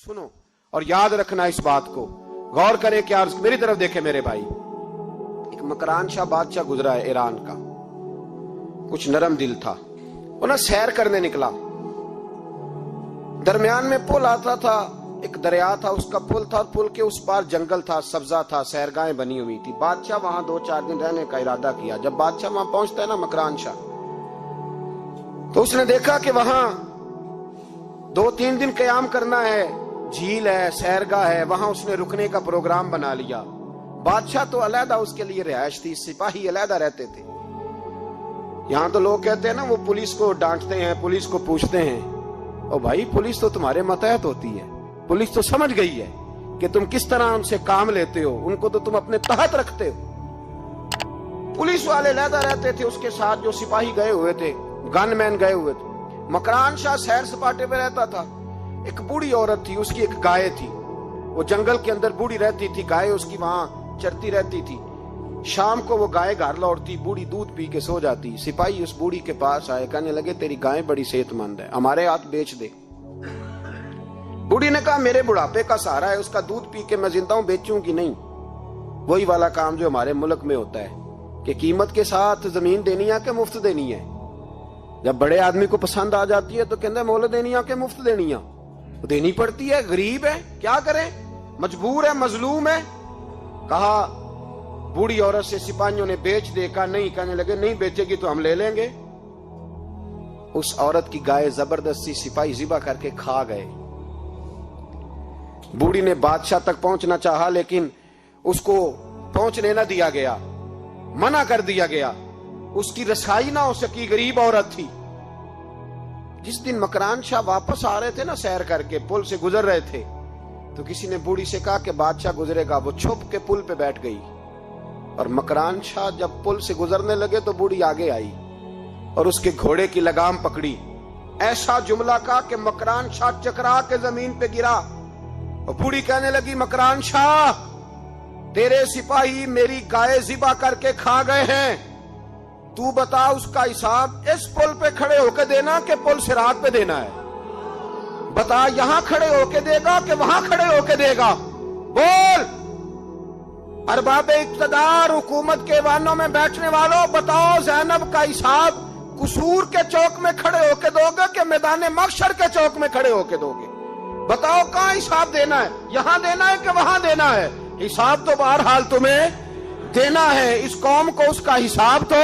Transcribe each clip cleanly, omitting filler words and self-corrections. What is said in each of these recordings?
सुनो और याद रखना इस बात को, गौर करें क्या, मेरी तरफ देखे मेरे भाई। एक मकरान शाह बादशाह गुजरा है ईरान का, कुछ नरम दिल था। वो ना सैर करने निकला, दरमियान में पुल आता था, एक दरिया था, उसका पुल था, पुल के उस पार जंगल था, सब्जा था, सैरगाहें बनी हुई थी। बादशाह वहां 2-4 दिन रहने का इरादा किया। जब बादशाह वहां पहुंचता है ना मकरान शाह, तो उसने देखा कि वहां 2-3 दिन क़याम करना है, झील है, सैरगाह है, वहां उसने रुकने का प्रोग्राम बना लिया। बादशाह तो अलहदा उसके लिए रिहाइश थी, सिपाही अलहदा रहते थे। यहां तो लोग कहते हैं ना, वो पुलिस को डांटते हैं, पुलिस को पूछते हैं, ओ भाई पुलिस तो तुम्हारे मतहत होती है, पुलिस तो समझ गई है कि तुम किस तरह उनसे काम लेते हो, उनको तो तुम अपने तहत रखते हो। पुलिस वाले अलहदा रहते थे, उसके साथ जो सिपाही गए हुए थे, गनमैन गए हुए थे। मकरान शाह सैर सपाटे में रहता था। एक बूढ़ी औरत थी, उसकी एक गाय थी, वो जंगल के अंदर बूढ़ी रहती थी, गाय उसकी वहां चरती रहती थी। शाम को वो गाय घर लौटती, बूढ़ी दूध पी के सो जाती। सिपाही उस बूढ़ी के पास आए, कहने लगे तेरी गाय बड़ी सेहतमंद है, हमारे हाथ बेच दे। बूढ़ी ने कहा मेरे बुढ़ापे का सहारा है, उसका दूध पी के मैं जिंदा हूं, बेचूं कि नहीं। वही वाला काम जो हमारे मुल्क में होता है कि कीमत के साथ जमीन देनी है कि मुफ्त देनी है। जब बड़े आदमी को पसंद आ जाती है तो कहते मोल देनी है कि मुफ्त देनी है, देनी पड़ती है, गरीब है, क्या करें, मजबूर है, मजलूम है। कहा बूढ़ी औरत से सिपाहियों ने बेच दे, कहा नहीं, कहने लगे नहीं बेचेगी तो हम ले लेंगे। उस औरत की गाय जबरदस्ती सिपाही ज़िबा करके खा गए। बूढ़ी ने बादशाह तक पहुंचना चाहा, लेकिन उसको पहुंचने न दिया गया, मना कर दिया गया, उसकी रसाई ना हो सकी, गरीब औरत थी। जिस दिन मकरान शाह वापस आ रहे थे ना, सैर करके पुल से गुजर रहे थे, तो किसी ने बूढ़ी से कहा कि बादशाह गुजरेगा। वो छुप के पुल पे बैठ गई, और मकरान शाह जब पुल से गुजरने लगे तो बूढ़ी आगे आई और उसके घोड़े की लगाम पकड़ी। ऐसा जुमला कहा कि मकरान शाह चकरा के जमीन पे गिरा। और बूढ़ी कहने लगी मकरान शाह, तेरे सिपाही मेरी गाय ज़िबा करके खा गए हैं, तू बता उसका हिसाब इस पुल पे खड़े होके देना कि पुल सिरात पे देना है। बता यहां खड़े होके देगा कि वहां खड़े होके देगा, बोल। अरबाब इक्तदार, हुकूमत के वानों में बैठने वालों, बताओ ज़ैनब का हिसाब कसूर के चौक में खड़े होके दोगे कि मैदान महशर के चौक में खड़े होके दोगे? बताओ कहां हिसाब देना है, यहां देना है कि वहां देना है? हिसाब तो बहरहाल तुम्हें देना है। इस कौम को उसका हिसाब तो,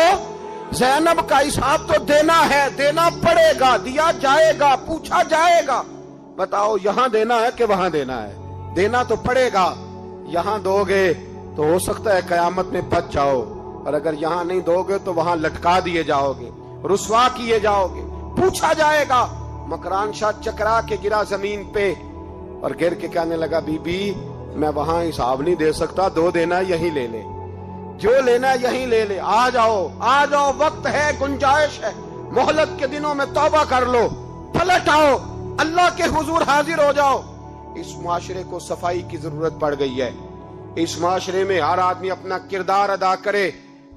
ज़ैनब का हिसाब तो देना है, देना पड़ेगा, दिया जाएगा, पूछा जाएगा। बताओ यहां देना है कि वहां देना है? देना तो पड़ेगा। यहां दोगे तो हो सकता है कयामत में बच जाओ, और अगर यहां नहीं दोगे तो वहां लटका दिए जाओगे, रुसवा किए जाओगे, पूछा जाएगा। मकरान शाह चकरा के गिरा जमीन पे और गिर के कहने लगा बीबी मैं वहां हिसाब नहीं दे सकता, दो देना यही ले ले, जो लेना यहीं ले ले, आ जाओ, आ जाओ, वक्त है, गुंजाइश है, मोहलत के दिनों में तौबा कर लो, पलट आओ, अल्लाह के हुजूर हाजिर हो जाओ। इस मुआशरे को सफाई की जरूरत पड़ गई है। इस मुआशरे में हर आदमी अपना किरदार अदा करे,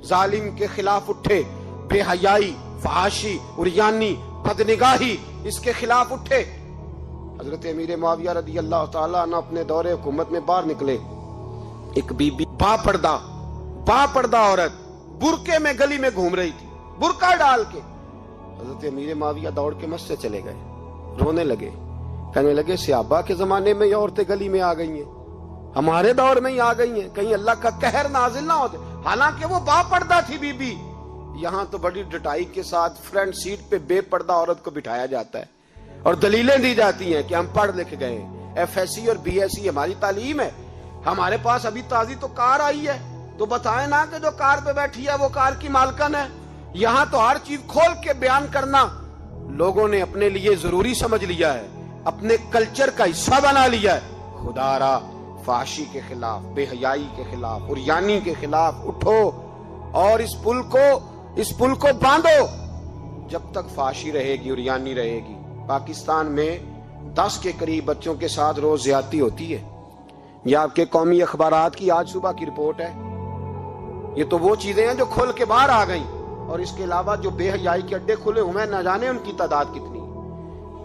जालिम के खिलाफ उठे, बेहयाई, फहाशी, उरियानी, बदनिगाही, इसके खिलाफ उठे। हजरत अमीर मुआविया रदी अल्लाह ताला अन्हु अपने दौरे हुकूमत में बाहर निकले। एक बीबी बापर्दा औरत बुरके में गली में घूम रही थी, बुरका डाल के। हजरत अमीर मुआविया दौड़ के मस्जिद चले गए, रोने लगे, कहने लगे सहाबा के जमाने में ये औरतें गली में आ गई हैं, हमारे दौर में ही आ गई हैं, कहीं अल्लाह का कहर नाजिल ना होते। हालांकि वो बापर्दा थी बीबी। यहां तो बड़ी डटाई के साथ फ्रंट सीट पे बेपर्दा औरत को बिठाया जाता है और दलीलें दी जाती हैं कि हम पढ़ लिख गए, FSC और BSc हमारी तालीम है, हमारे पास अभी ताजी तो कार आई है, तो बताएं ना कि जो कार पे बैठी है वो कार की मालकन है। यहां तो हर चीज खोल के बयान करना लोगों ने अपने लिए जरूरी समझ लिया है, अपने कल्चर का हिस्सा बना लिया है। खुदारा फाशी के खिलाफ, बेहयाई के खिलाफ, उरियानी के खिलाफ उठो और इस पुल को बांधो। जब तक फाशी रहेगी, उरियानी रहेगी। पाकिस्तान में 10 के करीब बच्चों के साथ रोज ज्यादती होती है। ये आपके कौमी अखबारात की आज सुबह की रिपोर्ट है। ये तो वो चीजें हैं जो खोल के बाहर आ गई, और इसके अलावा जो बेहयाई के अड्डे खुले हुए हैं, न जाने उनकी तादाद कितनी,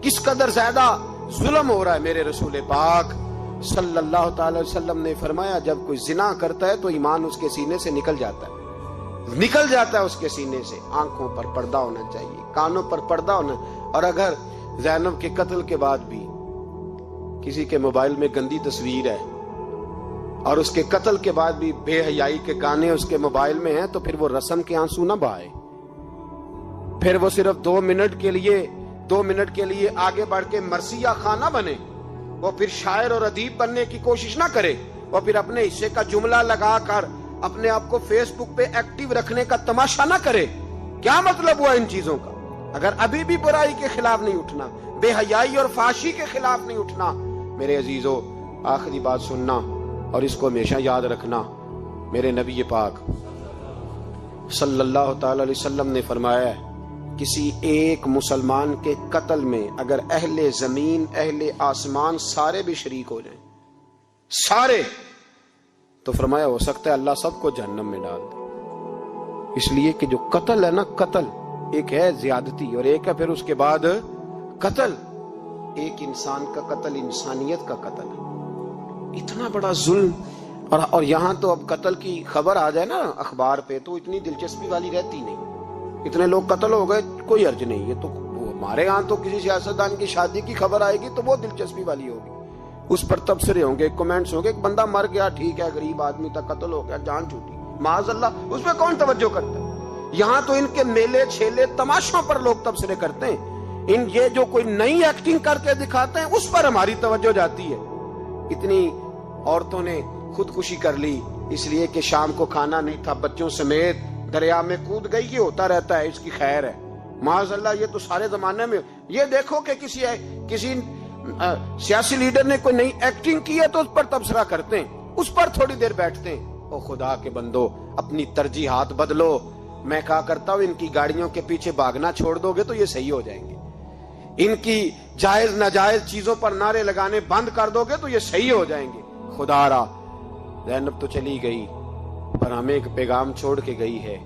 किस कदर ज्यादा ظلم ہو رہا ہے. میرے رسول پاک صلی اللہ تعالی وسلم نے فرمایا جب کوئی زنا کرتا ہے تو ایمان اس کے سینے سے نکل جاتا ہے اس کے سینے سے. آنکھوں پر پردہ ہونا چاہیے, کانوں پر پردہ ہونا. اور اگر زینب کے قتل کے بعد بھی کسی کے موبائل میں گندی تصویر ہے اور اس کے قتل کے بعد بھی بے حیائی کے گانے اس کے موبائل میں ہیں, تو پھر وہ رسم کے آنسو نہ بہائے. پھر وہ صرف 2 منٹ کے لیے آگے بڑھ کے مرثیہ خانہ بنے. وہ پھر شاعر اور ادیب بننے کی کوشش نہ کرے. وہ پھر اپنے حصے کا جملہ لگا کر اپنے آپ کو فیس بک پہ ایکٹیو رکھنے کا تماشا نہ کرے. کیا مطلب ہوا ان چیزوں کا؟ اگر ابھی بھی برائی کے خلاف نہیں اٹھنا, بے حیائی اور فحاشی کے خلاف نہیں اٹھنا, میرے عزیزو آخری بات سننا اور اس کو ہمیشہ یاد رکھنا. میرے نبی پاک صلی اللہ تعالی علیہ وسلم نے فرمایا ہے کسی ایک مسلمان کے قتل میں اگر اہل زمین اہل آسمان سارے بھی شریک ہو جائیں, سارے, تو فرمایا ہو سکتا ہے اللہ سب کو جہنم میں ڈال دے. اس لیے کہ جو قتل ہے نا, قتل ایک ہے زیادتی اور ایک ہے پھر اس کے بعد قتل. ایک انسان کا قتل انسانیت کا قتل ہے. اتنا بڑا ظلم. اور یہاں تو اب قتل کی خبر آ جائے نا اخبار پہ تو اتنی دلچسپی والی رہتی نہیں. اتنے لوگ قتل ہو گئے, کوئی حرج نہیں. یہ تو ہمارے ہاں تو کسی سیاستدان کی شادی کی خبر آئے گی تو وہ دلچسپی والی ہوگی, اس پر تبصرے ہوں گے, کمنٹس ہوں گے. ایک بندہ مر گیا, ٹھیک ہے, غریب آدمی تھا, قتل ہو گیا, جان چھوٹی, معاذ اللہ, اس پہ کون توجہ کرتا ہے؟ یہاں تو ان کے میلے چھیلے تماشوں پر لوگ تبصرے کرتے ہیں. یہ جو کوئی نئی ایکٹنگ کر کے دکھاتے ہیں اس پر ہماری توجہ جاتی ہے. اتنی عورتوں نے خودکشی کر لی اس لیے کہ شام کو کھانا نہیں تھا, بچوں سمیت دریا میں کود گئی. یہ ہوتا رہتا ہے, اس کی خیر ہے. معاذ اللہ, یہ تو سارے زمانے میں. یہ دیکھو کہ کسی سیاسی لیڈر نے کوئی نئی ایکٹنگ کی ہے تو اس پر تبصرہ کرتے ہیں, اس پر تھوڑی دیر بیٹھتے ہیں. او خدا کے بندو, اپنی ترجیحات بدلو. میں کہا کرتا ہوں ان کی گاڑیوں کے پیچھے بھاگنا چھوڑ دو گے تو یہ صحیح ہو جائیں گے. ان کی جائز ناجائز چیزوں پر نعرے لگانے بند کر دو گے تو یہ صحیح ہو جائیں گے. خدا را, زینب تو چلی گئی پر ہمیں ایک پیغام چھوڑ کے گئی ہے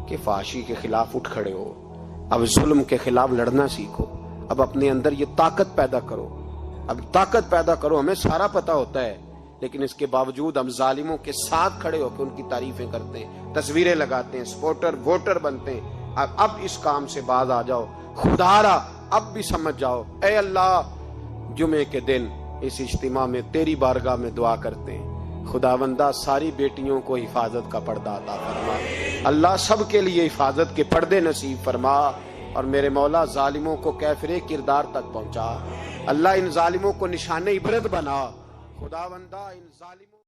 کہ فحاشی کے خلاف اٹھ کھڑے ہو. اب ظلم کے خلاف لڑنا سیکھو. اب اپنے اندر یہ طاقت پیدا کرو. ہمیں سارا پتا ہوتا ہے لیکن اس کے باوجود ہم ظالموں کے ساتھ کھڑے ہو کے ان کی تعریفیں کرتے ہیں, تصویریں لگاتے ہیں, سپورٹر ووٹر بنتے ہیں. اب اس کام سے باز آ جاؤ. خدا را, اب بھی سمجھ جاؤ. اے اللہ, جمعے کے دن اس اجتماع میں تیری بارگاہ میں دعا کرتے ہیں, خداوندہ ساری بیٹیوں کو حفاظت کا پردہ عطا فرما. اللہ سب کے لیے حفاظت کے پردے نصیب فرما. اور میرے مولا ظالموں کو کیفر کردار تک پہنچا. اللہ ان ظالموں کو نشان عبرت بنا. خداوندہ ان ظالموں